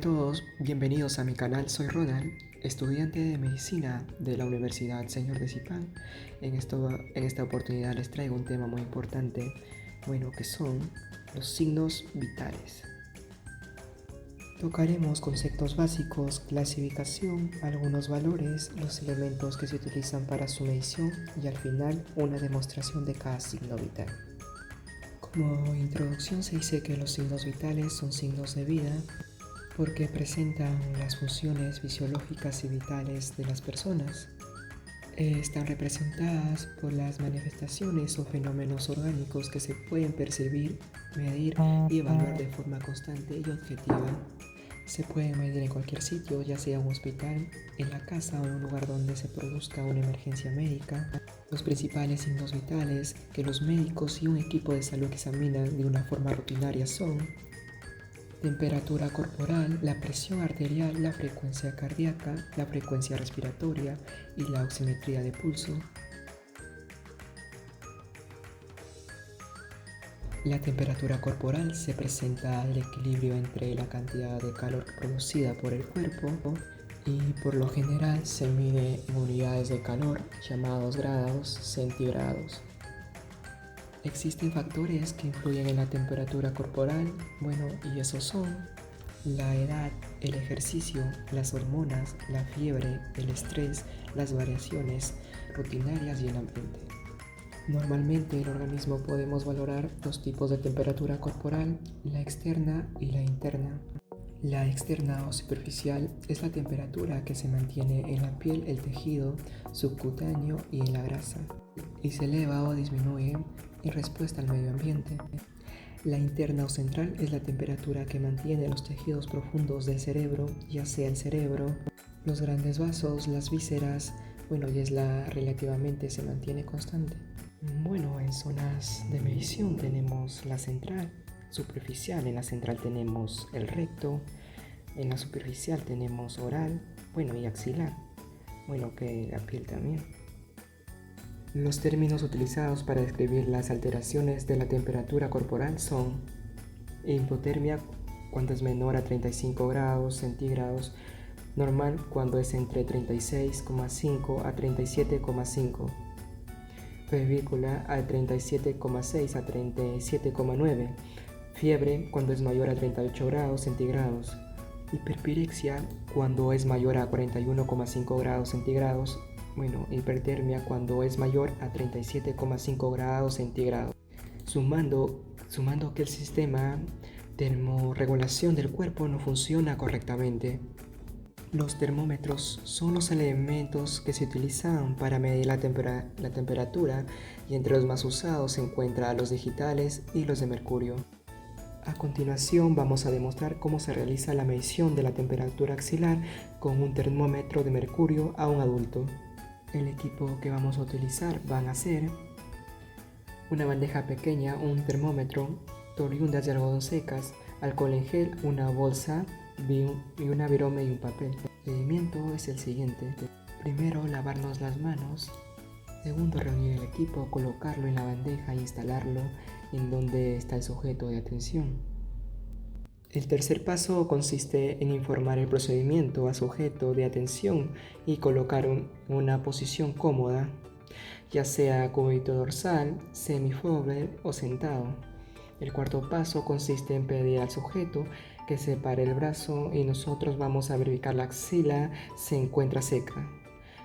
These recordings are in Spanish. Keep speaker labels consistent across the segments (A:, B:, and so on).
A: todos, bienvenidos a mi canal. Soy Ronald, estudiante de medicina de la Universidad Señor de Zipán. En esta oportunidad les traigo un tema muy importante, que son los signos vitales. Tocaremos conceptos básicos, clasificación, algunos valores, los elementos que se utilizan para su medición y al final una demostración de cada signo vital. Como introducción se dice que los signos vitales son signos de vida porque presentan las funciones fisiológicas y vitales de las personas. Están representadas por las manifestaciones o fenómenos orgánicos que se pueden percibir, medir y evaluar de forma constante y objetiva. Se pueden medir en cualquier sitio, ya sea un hospital, en la casa o en un lugar donde se produzca una emergencia médica. Los principales signos vitales que los médicos y un equipo de salud examinan de una forma rutinaria son temperatura corporal, la presión arterial, la frecuencia cardíaca, la frecuencia respiratoria y la oximetría de pulso. La temperatura corporal se presenta al equilibrio entre la cantidad de calor producida por el cuerpo y por lo general se mide en unidades de calor llamados grados centígrados. Existen factores que influyen en la temperatura corporal, y esos son la edad, el ejercicio, las hormonas, la fiebre, el estrés, las variaciones rutinarias y el ambiente. Normalmente en el organismo podemos valorar dos tipos de temperatura corporal, la externa y la interna. La externa o superficial es la temperatura que se mantiene en la piel, el tejido subcutáneo y en la grasa, y se eleva o disminuye en respuesta al medio ambiente. La interna o central es la temperatura que mantiene los tejidos profundos del cerebro, ya sea el cerebro, los grandes vasos, las vísceras, y relativamente se mantiene constante. En zonas de medición tenemos la central, superficial. En la central tenemos el recto, en la superficial tenemos oral, y axilar, que la piel también. Los términos utilizados para describir las alteraciones de la temperatura corporal son hipotermia cuando es menor a 35 grados centígrados, normal cuando es entre 36,5 a 37,5, febrícula a 37,6 a 37,9, fiebre cuando es mayor a 38 grados centígrados, hiperpirexia cuando es mayor a 41,5 grados centígrados, hipertermia cuando es mayor a 37,5 grados centígrados. Sumando que el sistema de termorregulación del cuerpo no funciona correctamente. Los termómetros son los elementos que se utilizan para medir la temperatura y entre los más usados se encuentran los digitales y los de mercurio. A continuación vamos a demostrar cómo se realiza la medición de la temperatura axilar con un termómetro de mercurio a un adulto. El equipo que vamos a utilizar van a ser una bandeja pequeña, un termómetro, oriundas de algodón secas, alcohol en gel, una bolsa y una virome y un papel. El procedimiento es el siguiente. Primero, lavarnos las manos. Segundo, reunir el equipo, colocarlo en la bandeja e instalarlo en donde está el sujeto de atención. El tercer paso consiste en informar el procedimiento al sujeto de atención y colocar una posición cómoda, ya sea cúbito dorsal, semi-forward o sentado. El cuarto paso consiste en pedir al sujeto que separe el brazo y nosotros vamos a verificar la axila se encuentra seca.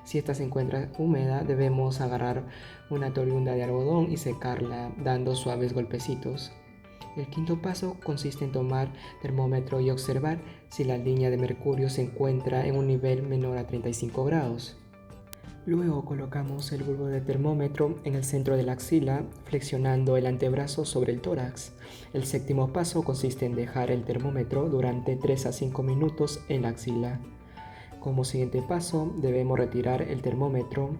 A: Si esta se encuentra húmeda, debemos agarrar una oriunda de algodón y secarla dando suaves golpecitos. El quinto paso consiste en tomar termómetro y observar si la línea de mercurio se encuentra en un nivel menor a 35 grados. Luego colocamos el bulbo de termómetro en el centro de la axila, flexionando el antebrazo sobre el tórax. El séptimo paso consiste en dejar el termómetro durante 3 a 5 minutos en la axila. Como siguiente paso, debemos retirar el termómetro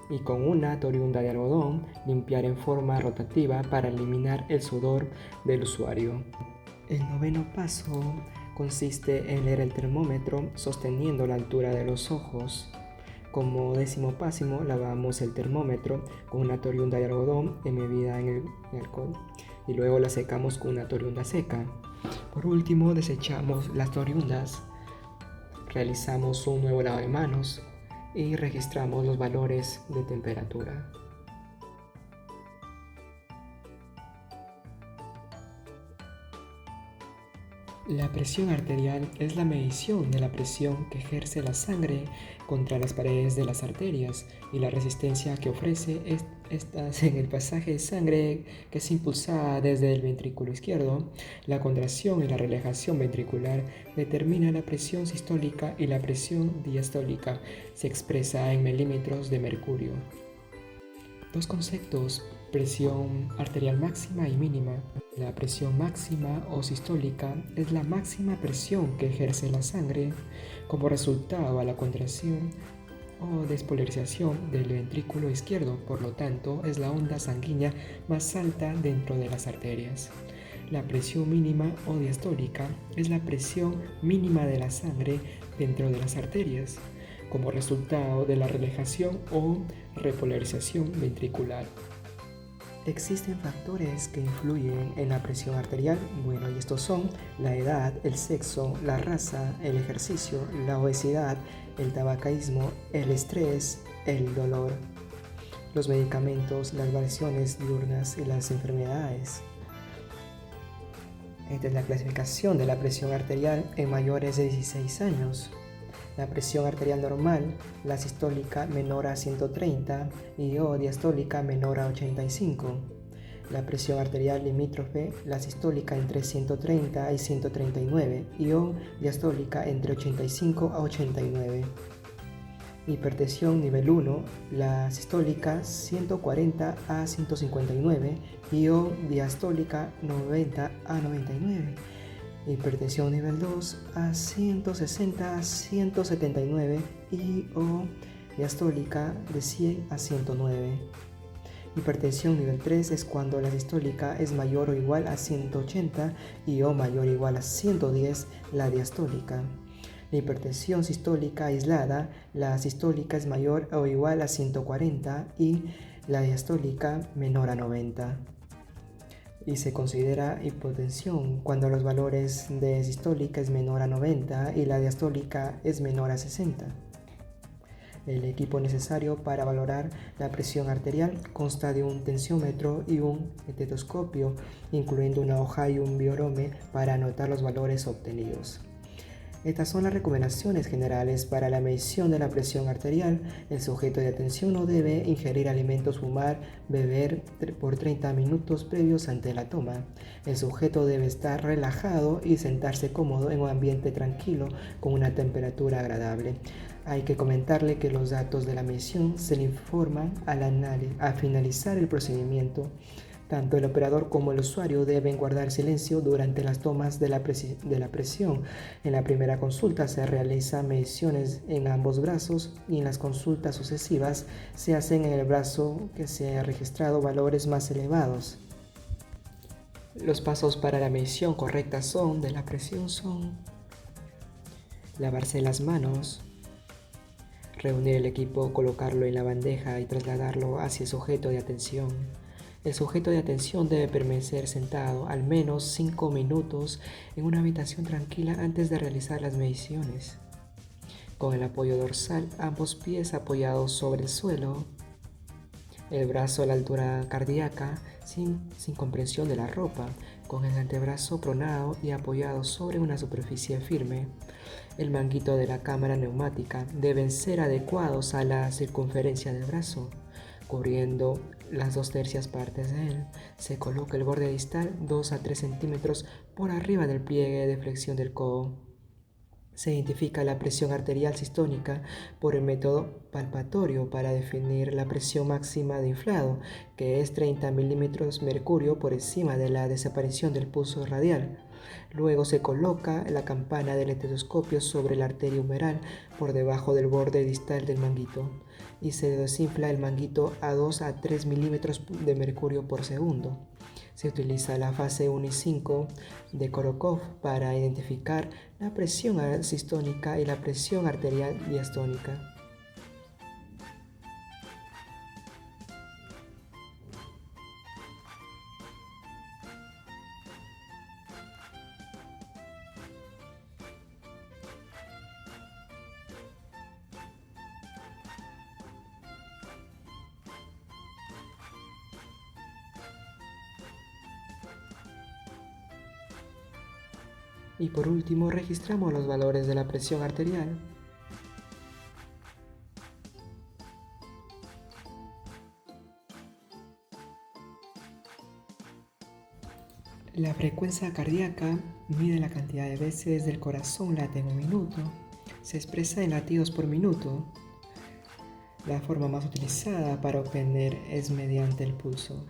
A: y con una oriunda de algodón limpiar en forma rotativa para eliminar el sudor del usuario. El noveno paso consiste en leer el termómetro sosteniendo la altura de los ojos. Como décimo paso, lavamos el termómetro con una oriunda de algodón embebida en el alcohol y luego la secamos con una oriunda seca. Por último, desechamos las oriundas Realizamos un nuevo lavado de manos y registramos los valores de temperatura. La presión arterial es la medición de la presión que ejerce la sangre contra las paredes de las arterias y la resistencia que ofrece estas en el pasaje de sangre que es impulsada desde el ventrículo izquierdo. La contracción y la relajación ventricular determina la presión sistólica y la presión diastólica. Se expresa en milímetros de mercurio. Dos conceptos: presión arterial máxima y mínima. La presión máxima o sistólica es la máxima presión que ejerce la sangre como resultado a la contracción o despolarización del ventrículo izquierdo, por lo tanto es la onda sanguínea más alta dentro de las arterias. La presión mínima o diastólica es la presión mínima de la sangre dentro de las arterias, como resultado de la relajación o repolarización ventricular. Existen factores que influyen en la presión arterial. Bueno, y estos son la edad, el sexo, la raza, el ejercicio, la obesidad, el tabaquismo, el estrés, el dolor, los medicamentos, las variaciones diurnas y las enfermedades. Esta es la clasificación de la presión arterial en mayores de 16 años. La presión arterial normal, la sistólica menor a 130 y o diastólica menor a 85. La presión arterial limítrofe, la sistólica entre 130 y 139 y o diastólica entre 85 a 89. Hipertensión nivel 1, la sistólica 140 a 159 y o diastólica 90 a 99. Hipertensión nivel 2 a 160 a 179 y o diastólica de 100 a 109. Hipertensión nivel 3 es cuando la sistólica es mayor o igual a 180 y o mayor o igual a 110 la diastólica. La hipertensión sistólica aislada, la sistólica es mayor o igual a 140 y la diastólica menor a 90. Y se considera hipotensión cuando los valores de sistólica es menor a 90 y la diastólica es menor a 60. El equipo necesario para valorar la presión arterial consta de un tensiómetro y un estetoscopio, incluyendo una hoja y un biorome para anotar los valores obtenidos. Estas son las recomendaciones generales para la medición de la presión arterial. El sujeto de atención no debe ingerir alimentos, fumar, beber por 30 minutos previos ante la toma. El sujeto debe estar relajado y sentarse cómodo en un ambiente tranquilo con una temperatura agradable. Hay que comentarle que los datos de la medición se le informan al finalizar el procedimiento. Tanto el operador como el usuario deben guardar silencio durante las tomas de la presión. En la primera consulta se realizan mediciones en ambos brazos y en las consultas sucesivas se hacen en el brazo que se ha registrado valores más elevados. Los pasos para la medición correcta de la presión son: lavarse las manos, reunir el equipo, colocarlo en la bandeja y trasladarlo hacia el sujeto de atención. El sujeto de atención debe permanecer sentado al menos 5 minutos en una habitación tranquila antes de realizar las mediciones. Con el apoyo dorsal, ambos pies apoyados sobre el suelo, el brazo a la altura cardíaca sin comprensión de la ropa, con el antebrazo pronado y apoyado sobre una superficie firme. El manguito de la cámara neumática deben ser adecuados a la circunferencia del brazo, cubriendo las 2/3 partes de él. Se coloca el borde distal 2 a 3 centímetros por arriba del pliegue de flexión del codo. Se identifica la presión arterial sistólica por el método palpatorio para definir la presión máxima de inflado, que es 30 milímetros mercurio por encima de la desaparición del pulso radial. Luego se coloca la campana del estetoscopio sobre la arteria humeral por debajo del borde distal del manguito y se desinfla el manguito a 2 a 3 milímetros de mercurio por segundo. Se utiliza la fase 1 y 5 de Korokov para identificar la presión sistólica y la presión arterial diastólica. Y por último, registramos los valores de la presión arterial. La frecuencia cardíaca mide la cantidad de veces del corazón late en un minuto. Se expresa en latidos por minuto. La forma más utilizada para obtener es mediante el pulso.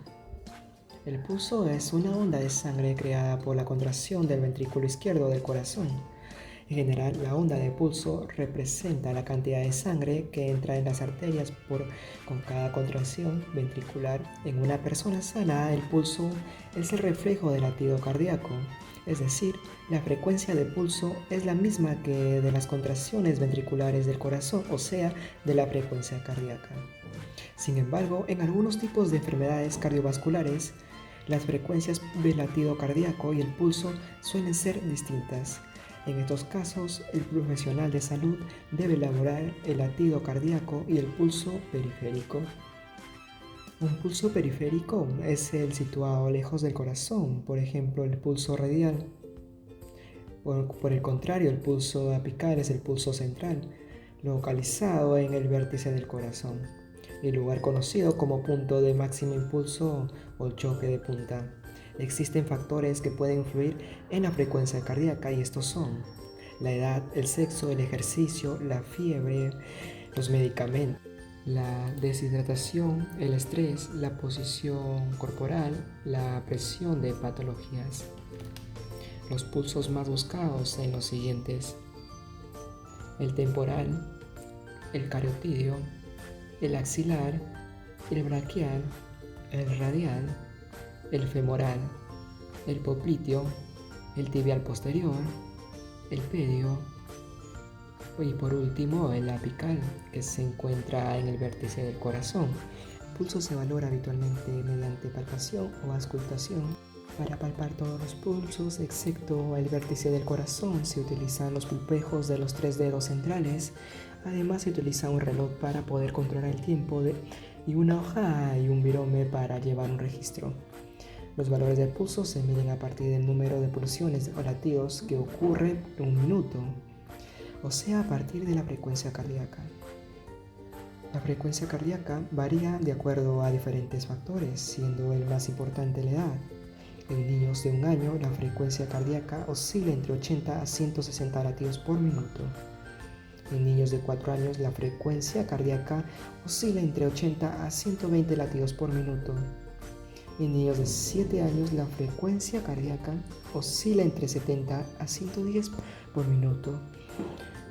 A: El pulso es una onda de sangre creada por la contracción del ventrículo izquierdo del corazón. En general, la onda de pulso representa la cantidad de sangre que entra en las arterias con cada contracción ventricular. En una persona sana, el pulso es el reflejo del latido cardíaco, es decir, la frecuencia de pulso es la misma que de las contracciones ventriculares del corazón, o sea, de la frecuencia cardíaca. Sin embargo, en algunos tipos de enfermedades cardiovasculares, las frecuencias del latido cardíaco y el pulso suelen ser distintas. En estos casos, el profesional de salud debe elaborar el latido cardíaco y el pulso periférico. Un pulso periférico es el situado lejos del corazón, por ejemplo, el pulso radial. Por el contrario, el pulso apical es el pulso central, localizado en el vértice del corazón, el lugar conocido como punto de máximo impulso o choque de punta. Existen factores que pueden influir en la frecuencia cardíaca y estos son la edad, el sexo, el ejercicio, la fiebre, los medicamentos, la deshidratación, el estrés, la posición corporal, la presión de patologías. Los pulsos más buscados en los siguientes: el temporal, el carotídeo, el axilar, el braquial, el radial, el femoral, el popliteo, el tibial posterior, el pedio y por último el apical, que se encuentra en el vértice del corazón. El pulso se valora habitualmente mediante palpación o auscultación. Para palpar todos los pulsos, excepto el vértice del corazón, se utilizan los pulpejos de los 3 dedos centrales. Además, se utiliza un reloj para poder controlar el tiempo y una hoja y un virome para llevar un registro. Los valores del pulso se miden a partir del número de pulsiones o latidos que ocurre en un minuto, o sea, a partir de la frecuencia cardíaca. La frecuencia cardíaca varía de acuerdo a diferentes factores, siendo el más importante la edad. En niños de 1 año, la frecuencia cardíaca oscila entre 80 a 160 latidos por minuto. En niños de 4 años, la frecuencia cardíaca oscila entre 80 a 120 latidos por minuto. En niños de 7 años, la frecuencia cardíaca oscila entre 70 a 110 por minuto.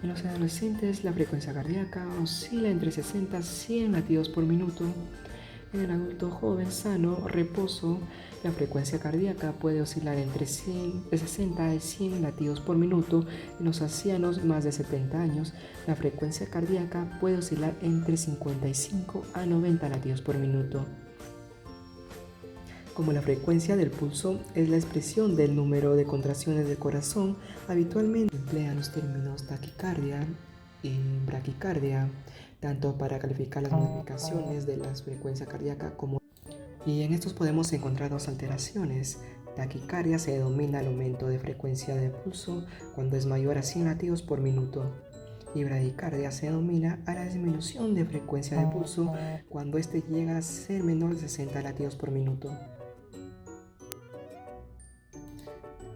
A: En los adolescentes, la frecuencia cardíaca oscila entre 60 a 100 latidos por minuto. En el adulto joven sano reposo, la frecuencia cardíaca puede oscilar entre 60 a 100 latidos por minuto. En los ancianos más de 70 años, la frecuencia cardíaca puede oscilar entre 55 a 90 latidos por minuto. Como la frecuencia del pulso es la expresión del número de contracciones del corazón, habitualmente emplean los términos taquicardia y braquicardia, tanto para calificar las modificaciones de la frecuencia cardíaca como. Y en estos podemos encontrar 2 alteraciones. Taquicardia se denomina el aumento de frecuencia del pulso cuando es mayor a 100 latidos por minuto. Y bradicardia se denomina a la disminución de frecuencia de pulso cuando éste llega a ser menor de 60 latidos por minuto.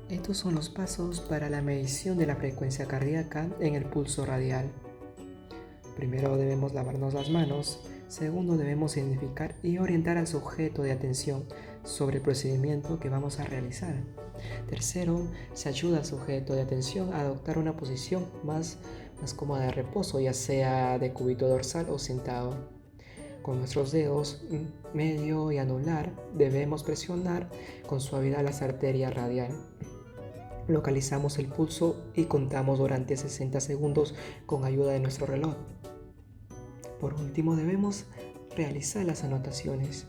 A: Estos son los pasos para la medición de la frecuencia cardíaca en el pulso radial. Primero debemos lavarnos las manos. Segundo, debemos identificar y orientar al sujeto de atención sobre el procedimiento que vamos a realizar. Tercero, se ayuda al sujeto de atención a adoptar una posición más cómoda de reposo, ya sea de cúbito dorsal o sentado. Con nuestros dedos medio y anular debemos presionar con suavidad las arterias radial. Localizamos el pulso y contamos durante 60 segundos con ayuda de nuestro reloj. Por último, debemos realizar las anotaciones.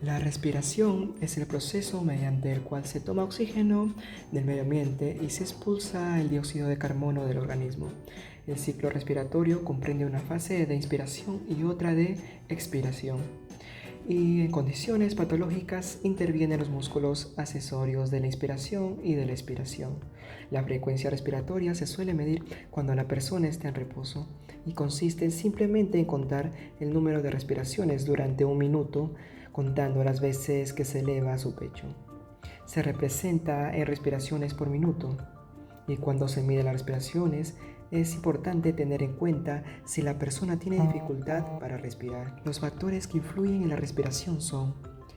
A: La respiración es el proceso mediante el cual se toma oxígeno del medio ambiente y se expulsa el dióxido de carbono del organismo. El ciclo respiratorio comprende una fase de inspiración y otra de expiración. Y en condiciones patológicas intervienen los músculos accesorios de la inspiración y de la expiración. La frecuencia respiratoria se suele medir cuando la persona está en reposo y consiste simplemente en contar el número de respiraciones durante un minuto, contando las veces que se eleva a su pecho. Se representa en respiraciones por minuto. Y cuando se mide las respiraciones, es importante tener en cuenta si la persona tiene dificultad para respirar. Los factores que influyen en la respiración son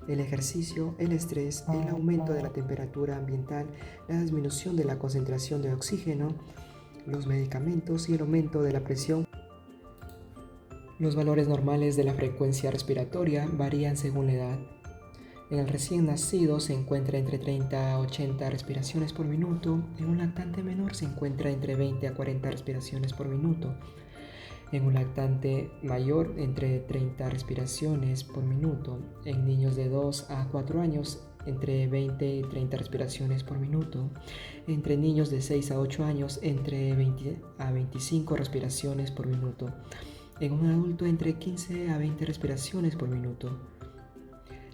A: el ejercicio, el estrés, el aumento de la temperatura ambiental, la disminución de la concentración de oxígeno, los medicamentos y el aumento de la presión. Los valores normales de la frecuencia respiratoria varían según la edad. En el recién nacido se encuentra entre 30 a 80 respiraciones por minuto, en un lactante menor se encuentra entre 20 a 40 respiraciones por minuto, en un lactante mayor entre 30 respiraciones por minuto, en niños de 2 a 4 años entre 20 y 30 respiraciones por minuto, entre niños de 6 a 8 años entre 20 a 25 respiraciones por minuto, en un adulto entre 15 a 20 respiraciones por minuto.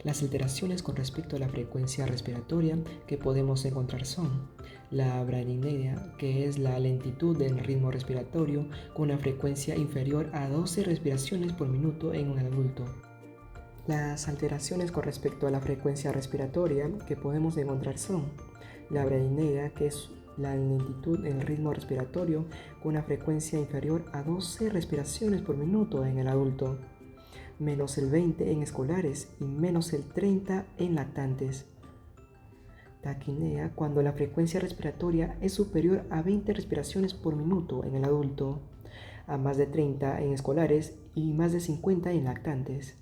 A: Las alteraciones con respecto a la frecuencia respiratoria que podemos encontrar son la bradineia, que es la lentitud del ritmo respiratorio con una frecuencia inferior a 12 respiraciones por minuto en un adulto. Las alteraciones con respecto a la frecuencia respiratoria que podemos encontrar son la bradineia, que es la lentitud del ritmo respiratorio con una frecuencia inferior a 12 respiraciones por minuto en el adulto, menos el 20 en escolares y menos el 30 en lactantes. Taquinea, cuando la frecuencia respiratoria es superior a 20 respiraciones por minuto en el adulto, a más de 30 en escolares y más de 50 en lactantes.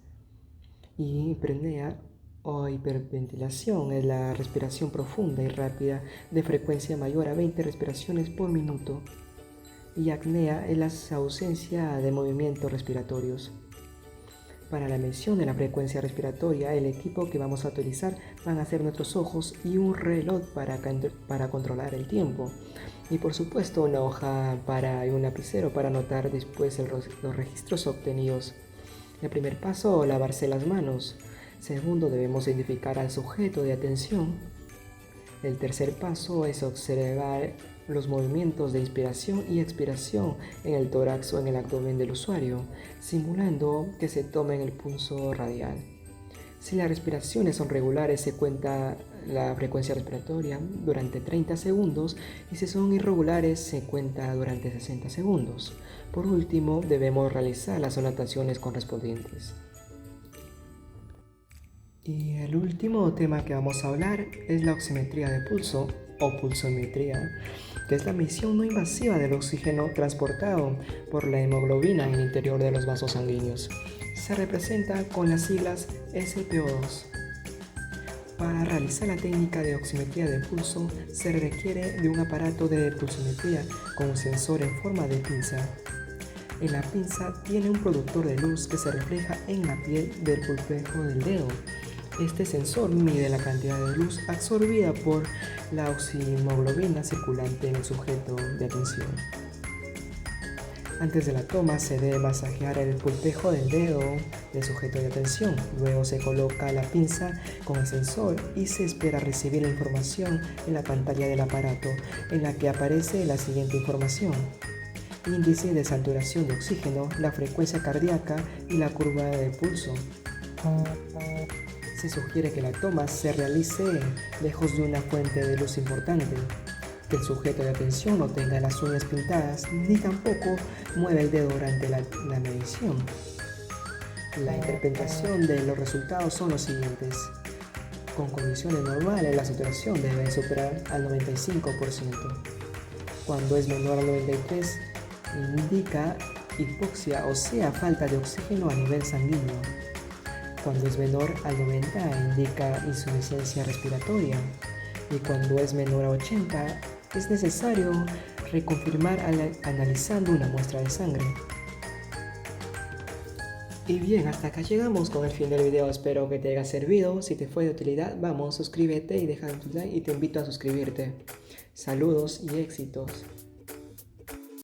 A: Y hipernea o hiperventilación es la respiración profunda y rápida de frecuencia mayor a 20 respiraciones por minuto. Y apnea es la ausencia de movimientos respiratorios. Para la medición de la frecuencia respiratoria, el equipo que vamos a utilizar van a ser nuestros ojos y un reloj para controlar el tiempo. Y por supuesto una hoja y un lapicero para anotar después los registros obtenidos. El primer paso, lavarse las manos. Segundo, debemos identificar al sujeto de atención. El tercer paso es observar los movimientos de inspiración y expiración en el tórax o en el abdomen del usuario, simulando que se tomen el pulso radial. Si las respiraciones son regulares, se cuenta la frecuencia respiratoria durante 30 segundos y si son irregulares, se cuenta durante 60 segundos. Por último, debemos realizar las anotaciones correspondientes. Y el último tema que vamos a hablar es la oximetría de pulso o pulsometría, que es la medición no invasiva del oxígeno transportado por la hemoglobina en el interior de los vasos sanguíneos. Se representa con las siglas SpO2. Para realizar la técnica de oximetría de pulso se requiere de un aparato de pulsometría con un sensor en forma de pinza. En la pinza tiene un productor de luz que se refleja en la piel del pulpejo del dedo. Este sensor mide la cantidad de luz absorbida por la oxihemoglobina circulante en el sujeto de atención. Antes de la toma se debe masajear el pulpejo del dedo del sujeto de atención. Luego se coloca la pinza con el sensor y se espera recibir la información en la pantalla del aparato, en la que aparece la siguiente información: índice de saturación de oxígeno, la frecuencia cardíaca y la curva de pulso. Se sugiere que la toma se realice lejos de una fuente de luz importante, que el sujeto de atención no tenga las uñas pintadas ni tampoco mueva el dedo durante la medición. La interpretación de los resultados son los siguientes. Con condiciones normales, la saturación debe superar al 95%. Cuando es menor al 93%, indica hipoxia, o sea, falta de oxígeno a nivel sanguíneo. Cuando es menor al 90 indica insuficiencia respiratoria y cuando es menor a 80 es necesario reconfirmar analizando una muestra de sangre. Y bien, hasta acá llegamos con el fin del video, espero que te haya servido. Si te fue de utilidad, vamos, suscríbete y deja tu like y te invito a suscribirte. Saludos y éxitos.